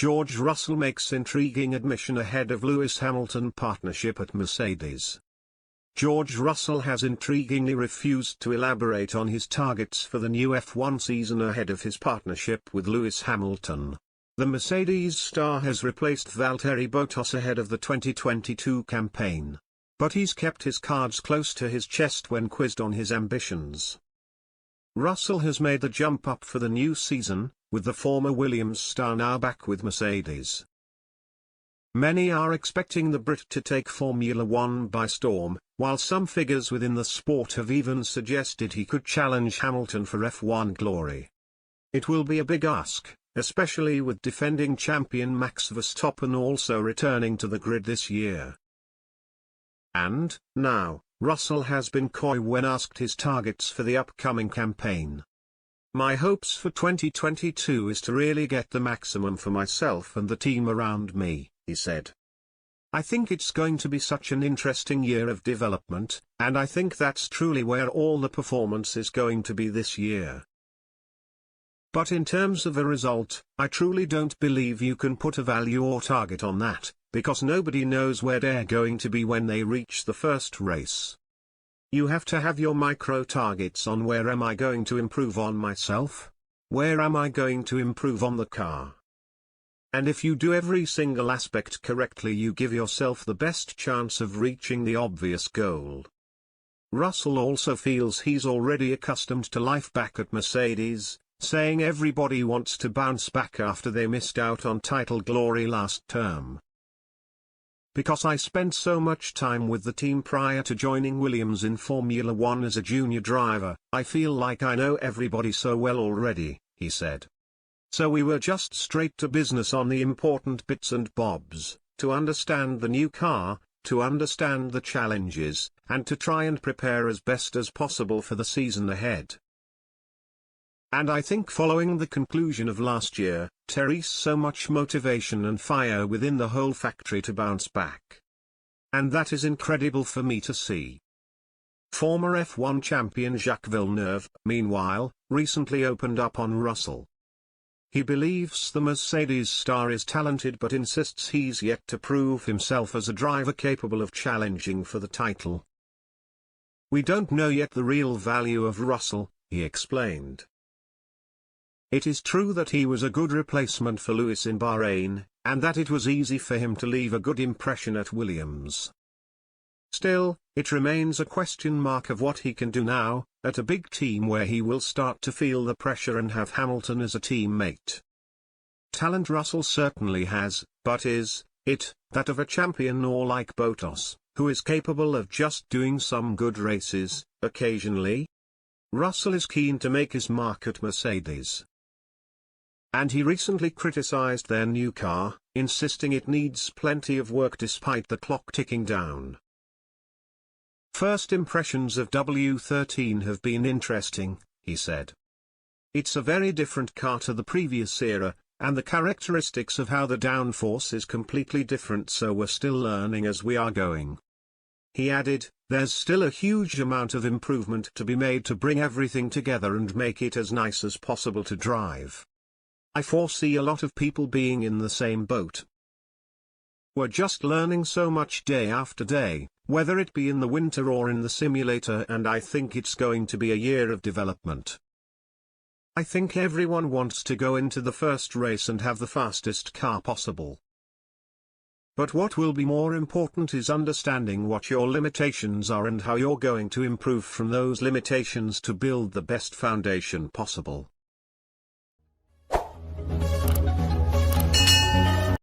George Russell makes intriguing admission ahead of Lewis Hamilton partnership at Mercedes. George Russell has intriguingly refused to elaborate on his targets for the new F1 season ahead of his partnership with Lewis Hamilton. The Mercedes star has replaced Valtteri Bottas ahead of the 2022 campaign. But he's kept his cards close to his chest when quizzed on his ambitions. Russell has made the jump up for the new season, with the former Williams star now back with Mercedes. Many are expecting the Brit to take Formula One by storm, while some figures within the sport have even suggested he could challenge Hamilton for F1 glory. It will be a big ask, especially with defending champion Max Verstappen also returning to the grid this year. And, now, Russell has been coy when asked his targets for the upcoming campaign. My hopes for 2022 is to really get the maximum for myself and the team around me, he said. I think it's going to be such an interesting year of development, and I think that's truly where all the performance is going to be this year. But in terms of a result, I truly don't believe you can put a value or target on that, because nobody knows where they're going to be when they reach the first race. You have to have your micro targets on where am I going to improve on myself? Where am I going to improve on the car? And if you do every single aspect correctly, you give yourself the best chance of reaching the obvious goal. Russell also feels he's already accustomed to life back at Mercedes, saying everybody wants to bounce back after they missed out on title glory last term. Because I spent so much time with the team prior to joining Williams in Formula One as a junior driver, I feel like I know everybody so well already, he said. So we were just straight to business on the important bits and bobs, to understand the new car, to understand the challenges, and to try and prepare as best as possible for the season ahead. And I think following the conclusion of last year, there is so much motivation and fire within the whole factory to bounce back. And that is incredible for me to see. Former F1 champion Jacques Villeneuve, meanwhile, recently opened up on Russell. He believes the Mercedes star is talented but insists he's yet to prove himself as a driver capable of challenging for the title. We don't know yet the real value of Russell, he explained. It is true that he was a good replacement for Lewis in Bahrain, and that it was easy for him to leave a good impression at Williams. Still, it remains a question mark of what he can do now, at a big team where he will start to feel the pressure and have Hamilton as a teammate. Talent Russell certainly has, but is it that of a champion or like Bottas, who is capable of just doing some good races, occasionally? Russell is keen to make his mark at Mercedes. And he recently criticized their new car, insisting it needs plenty of work despite the clock ticking down. First impressions of W13 have been interesting, he said. It's a very different car to the previous era, and the characteristics of how the downforce is completely different, so we're still learning as we are going. He added, there's still a huge amount of improvement to be made to bring everything together and make it as nice as possible to drive. I foresee a lot of people being in the same boat. We're just learning so much day after day, whether it be in the winter or in the simulator, and I think it's going to be a year of development. I think everyone wants to go into the first race and have the fastest car possible. But what will be more important is understanding what your limitations are and how you're going to improve from those limitations to build the best foundation possible.